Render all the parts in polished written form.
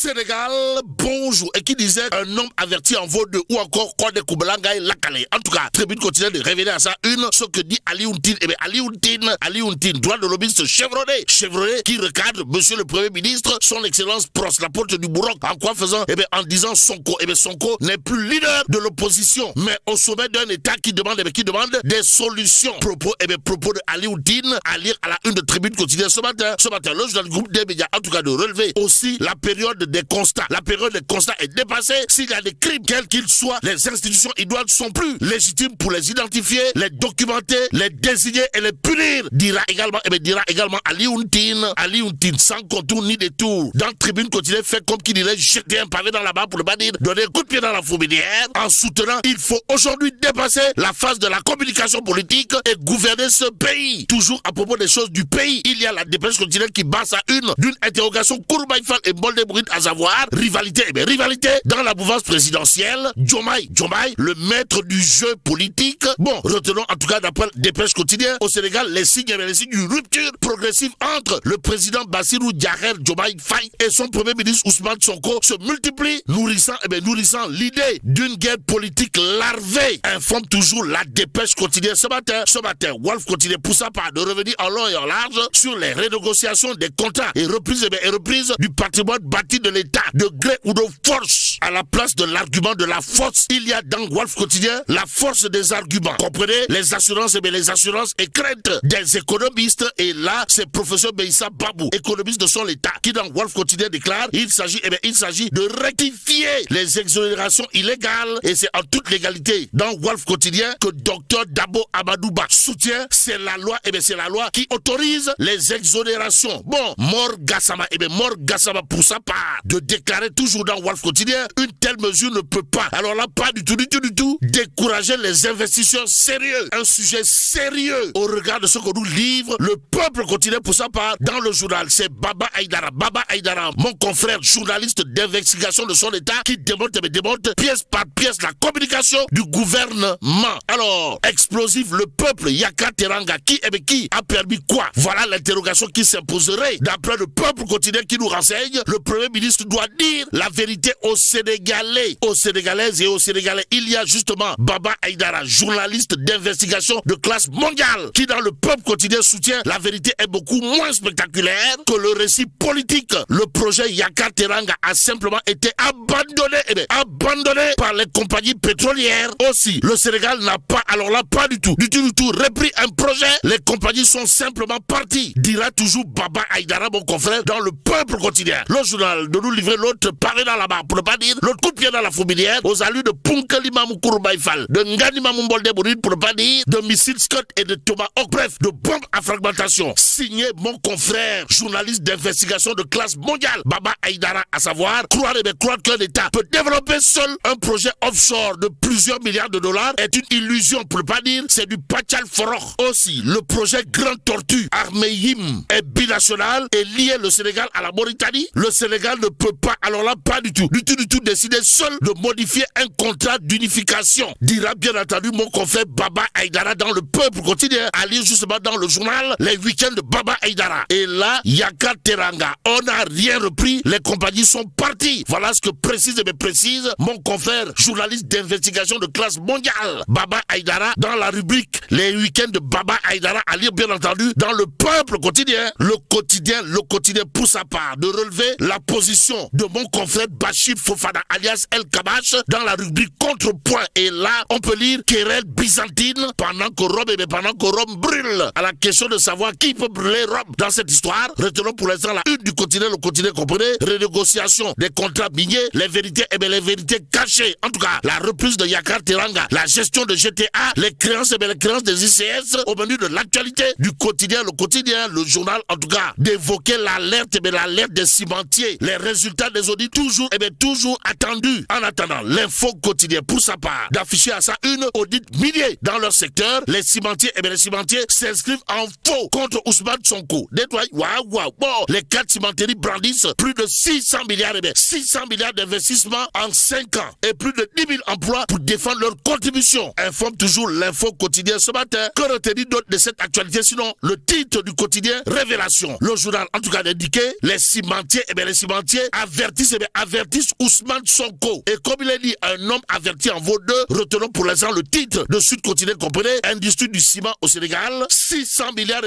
Sénégal, bonjour. Et qui disait un homme averti en vaut deux ou encore Kode Koubelanga et Lakale. En tout cas, tribune continue de révéler à ça ce que dit Ali Ountin. Eh bien, Ali Ountin, droit de lobbyiste chevronné qui recadre monsieur le Premier ministre, son excellence Pros, la porte du Bourroc. En quoi faisant? Eh bien, en disant Sonko. Eh bien, Sonko n'est plus leader de l'opposition, mais au sommet d'un État qui demande des solutions. Propos de Ali Ountin à lire à la une de tribune quotidienne ce matin, le journal du groupe des médias, en tout cas de relever aussi la période des constats. La période des constats est dépassée. S'il y a des crimes, quels qu'ils soient, les institutions idoines sont plus légitimes pour les identifier, les documenter, les désigner et les punir. Dira également Ali Ountin, sans contour ni détour. Dans tribune quotidienne, fait comme qui dirait jeter un pavé dans la barre pour ne pas dire donner un coup de pied dans la fourmilière, en soutenant il faut aujourd'hui dépasser la phase de la communication politique et gouverner ce pays. Toujours à propos des choses du pays, il y a la dépêche quotidienne qui base à d'une interrogation Kouroubaï Fall et Boldebrit, à savoir rivalité dans la mouvance présidentielle. Diomaye, le maître du jeu politique. Bon, retenons en tout cas d'après dépêche quotidienne au Sénégal les signes d'une rupture progressive entre le président Bassirou Djaher Diomaye Faye et son premier ministre Ousmane Sonko se multiplient, nourrissant l'idée d'une guerre politique larvée. Informe toujours la dépêche quotidienne ce matin, Wolf continue pour sa part de revenir en long et en large sur les renégociations des contrats et reprise du patrimoine bâti de l'État, de gré ou de force. À la place de l'argument de la force, il y a dans Wolf quotidien la force des arguments. Comprenez? Les assurances et craintes des économistes. Et là, c'est professeur Beissa Babou, économiste de son État, qui dans Wolf quotidien déclare il s'agit de rectifier les exonérations illégales. Et c'est en toute légalité dans Wolf quotidien que docteur Dabo Amadouba soutient. C'est la loi qui autorise les exonérations. Bon, Mor Gassama pour sa part de déclarer toujours dans Wolf quotidien une telle mesure ne peut pas, alors là pas du tout décourager les investisseurs sérieux. Un sujet sérieux au regard de ce que nous livre le peuple quotidien pour sa part dans le journal. C'est Baba Aïdara, mon confrère journaliste d'investigation de son État, qui démonte pièce par pièce la communication du gouvernement. Alors, explosif, le peuple Yaka Teranga, qui a permis quoi? Voilà l'interrogation qui s'imposerait. D'après le peuple quotidien qui nous renseigne, le Premier ministre doit dire la vérité aux Sénégalais, aux Sénégalaises et aux Sénégalais. Il y a justement Baba Aïdara, journaliste d'investigation de classe mondiale, qui dans le peuple quotidien soutient la vérité est beaucoup moins spectaculaire que le récit politique. Le projet Yaka Teranga a simplement été abandonné par les compagnies pétrolières. Aussi, le Sénégal n'a pas, alors là pas du tout repris un projet. Les compagnies sont simplement parties, dira toujours Baba Aïdara, mon confrère, dans le peuple quotidien. Le journal de nous livrer l'autre paré dans la barre, pour ne pas dire l'autre coup de pied dans la fourmilière, aux allures de Punkali Mamou Kouroubaï Fall, de Ngani Mamou Boldebrit, pour ne pas dire de missiles Scott et de Thomas Hawk, bref, de bombes à fragmentation. Signé mon confrère, journaliste d'investigation de classe mondiale, Baba Aïdara, à savoir, croire que l'État peut développer seul un projet offshore de plusieurs milliards de dollars est une illusion, pour ne pas dire c'est du Pachal Foroch. Aussi, le projet Grande Tortue, armée Yim, est binational et lié le Sénégal à la Mauritanie. Le Sénégal ne peut pas, alors là pas du tout décider seul de modifier un contrat d'unification, dira bien entendu mon confrère Baba Aïdara dans le peuple quotidien, à lire justement dans le journal les week-ends de Baba Aïdara. Et là, Yaka Teranga, on n'a rien repris, les compagnies sont parties. Voilà ce que précise mon confrère journaliste d'investigation de classe mondiale, Baba Aïdara, dans la rubrique les week-ends de Baba Aïdara, à lire bien entendu dans le peuple quotidien. Le quotidien pour sa part de relever la position de mon confrère Bachir Fofana alias El Kabash dans la rubrique contrepoint. Et là, on peut lire querelle byzantine pendant que Rome brûle. À la question de savoir qui peut brûler Rome dans cette histoire, retenons pour l'instant la une du quotidien, le quotidien comprenez, renégociation des contrats miniers, les vérités cachées. En tout cas, la reprise de Yaka Teranga, la gestion de GTA, les créances des ICS au menu de l'actualité du quotidien, le journal en tout cas, d'évoquer l'alerte des cimentiers, les résultats des audits toujours attendus. En attendant, l'info quotidien pour sa part d'afficher à ça une audit minier dans leur secteur. Les cimentiers s'inscrivent en faux contre Ousmane Sonko. Bon, les 4 cimenteries brandissent plus de 600 milliards d'investissements en 5 ans et plus de 10 000 emplois pour défendre leur contribution. Informe toujours l'info quotidien ce matin. Que retenir d'autre de cette actualité sinon le titre du quotidien révélation. Le journal en tout cas indiqué les cimentiers routiers avertissent Ousmane Sonko. Et comme il est dit, un homme averti en vaut deux. Retenons pour l'instant le titre de Sud Quotidien, comprenez, industrie du ciment au Sénégal, 600 milliards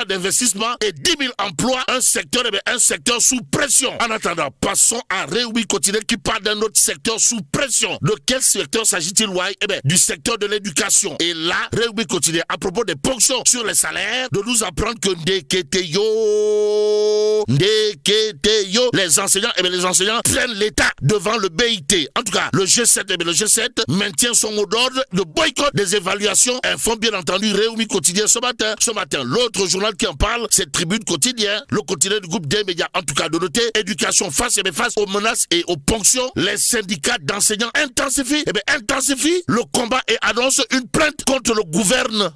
d'investissements et 10 000 emplois, un secteur sous pression. En attendant, passons à Réumi Quotidien qui parle d'un autre secteur sous pression. De quel secteur s'agit-il, du secteur de l'éducation. Et là, Réumi Quotidien, à propos des ponctions sur les salaires, de nous apprendre que les enseignants prennent l'État devant le BIT. En tout cas, le G7 maintient son mot d'ordre de boycott des évaluations. Informe bien entendu Réumi Quotidien ce matin. L'autre journal qui en parle, c'est Tribune Quotidien, le quotidien du groupe des médias. En tout cas, de noter, éducation face aux menaces et aux ponctions. Les syndicats d'enseignants intensifient le combat et annoncent une plainte contre le gouvernement.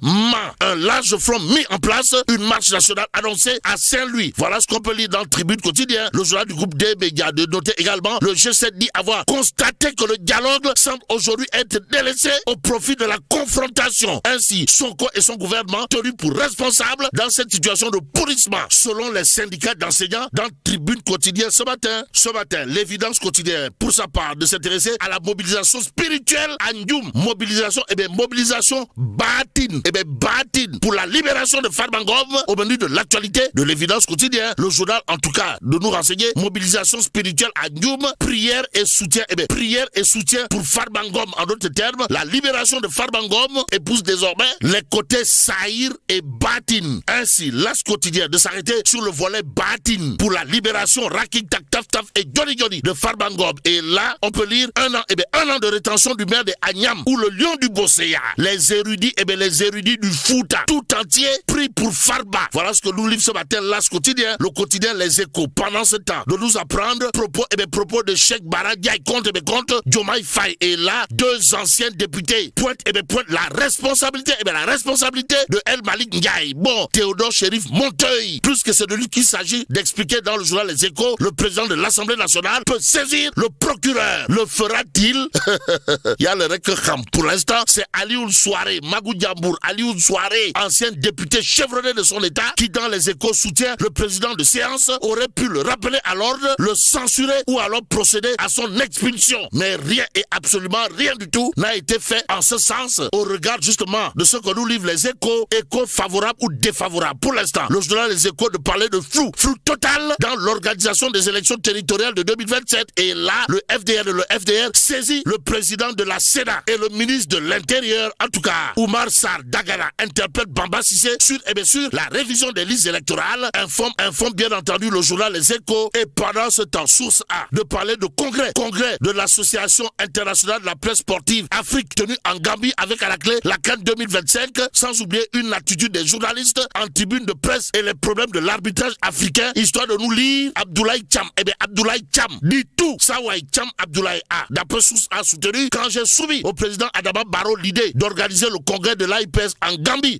Un large front mis en place, une marche nationale annoncée à Saint-Louis. Voilà ce qu'on peut lire dans Tribune Quotidien, le journal du groupe des médias. De noter également, le G7 dit avoir constaté que le dialogue semble aujourd'hui être délaissé au profit de la confrontation. Ainsi, Sonko et son gouvernement tenus pour responsables dans cette situation de pourrissement, selon les syndicats d'enseignants dans Tribune Quotidien ce matin. L'évidence quotidienne, pour sa part, de s'intéresser à la mobilisation spirituelle à Ndioum. Mobilisation batine pour la libération de Farba Ngom au menu de l'actualité de l'évidence quotidienne. Le journal, en tout cas, de nous renseigner, mobilisation spirituelle à Ndioum, prière et soutien pour Farba Ngom. En d'autres termes, la libération de Farba Ngom épouse désormais les côtés Saïr et Batine. Ainsi, l'As quotidien de s'arrêter sur le volet Batine pour la libération Raking Tak Taf Taf et Johnny de Farba Ngom. Et là, on peut lire un an de rétention du maire de Agnam ou le lion du Bosséa. Les érudits du Fouta tout entier pris pour Farba. Voilà ce que nous livre ce matin l'As quotidien, le quotidien Les Échos. Pendant ce temps, de nous apprendre propos de Cheikh Bara Ndiaye contre Diomaye Faye. Et là, deux anciens députés pointent la responsabilité de El Malik Ndiaye. Bon, Théodore Chérif Monteuil, plus que c'est de lui qu'il s'agit d'expliquer dans le journal Les Échos, le président de l'Assemblée nationale peut saisir le procureur. Le fera-t-il? Il y a le Rekham. Pour l'instant, c'est Alioune Souaré, Magou Diambour, Alioune Souaré, ancien député chevronné de son État, qui dans Les Échos soutient le président de séance, aurait pu le rappeler à l'ordre, le censurer ou alors procéder à son expulsion. Mais rien et absolument rien du tout n'a été fait en ce sens au regard justement de ce que nous livrent Les Échos, échos favorables ou défavorables. Pour l'instant, le journal Les Échos de parler de flou total dans l'organisation des élections territoriales de 2027. Et là, le FDR saisit le président de la Sénat et le ministre de l'Intérieur, en tout cas, Oumar Sarr Dagana, interpelle Bamba Cissé sur la révision des listes électorales. Informe bien entendu le journal Les Échos. Et pendant ce temps, source A, de parler de congrès de l'Association internationale de la presse sportive Afrique tenue en Gambie avec à la clé la CAN 2025, sans oublier une attitude des journalistes en tribune de presse et les problèmes de l'arbitrage africain, histoire de nous lire Abdoulaye Thiam. Abdoulaye Thiam dit tout. Sawai Thiam Abdoulaye A. D'après source A soutenu, quand j'ai soumis au président Adama Barrow l'idée d'organiser le congrès de l'AIPS en Gambie,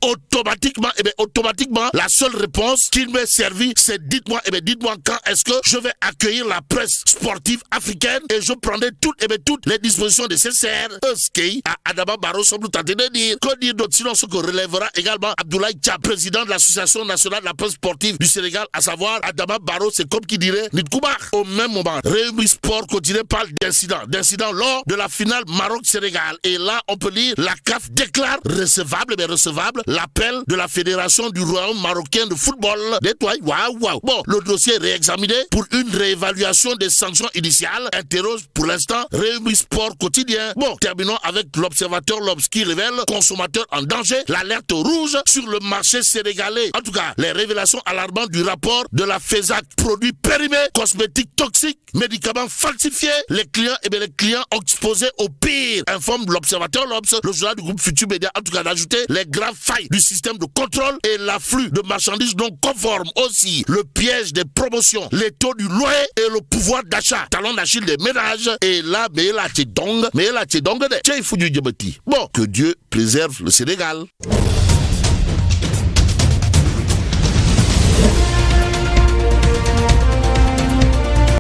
automatiquement, la seule réponse qu'il m'est servi, c'est dites-moi quand est-ce que je vais accueillir la presse sportive africaine et je prendrai toutes les dispositions nécessaires. Adama Barrow semble tenter de dire. Que dire d'autre sinon ce que relèvera également Abdoulaye Thiam, président de l'Association nationale de la presse sportive du Sénégal, à savoir Adama Barrow, c'est comme qui dirait Nidkoubar. Au même moment, Réumi Sport quotidien parle d'incident lors de la finale Maroc-Sénégal. Et là, on peut lire la CAF déclare recevable l'appel de la Fédération du Royaume marocain de football. Waouh. Bon, le dossier est réexaminé pour une réévaluation des sanctions initiales. Interroge pour l'instant Réumi Sport quotidien. Bon, terminons avec l'Observateur L'Obs qui révèle consommateurs en danger, l'alerte rouge sur le marché sénégalais. En tout cas, les révélations alarmantes du rapport de la FESAC, produits périmés, cosmétiques toxiques, médicaments falsifiés, les clients exposés au pire. Informe l'Observateur L'Obs, le journal du groupe Futur Média, en tout cas d'ajouter les graves failles du système de contrôle et l'afflux de marchandises non conformes. Aussi, le piège des promotions, les taux du loyer et le pouvoir d'achat, talon d'Achille des ménages. Et là, bon, que Dieu préserve le Sénégal.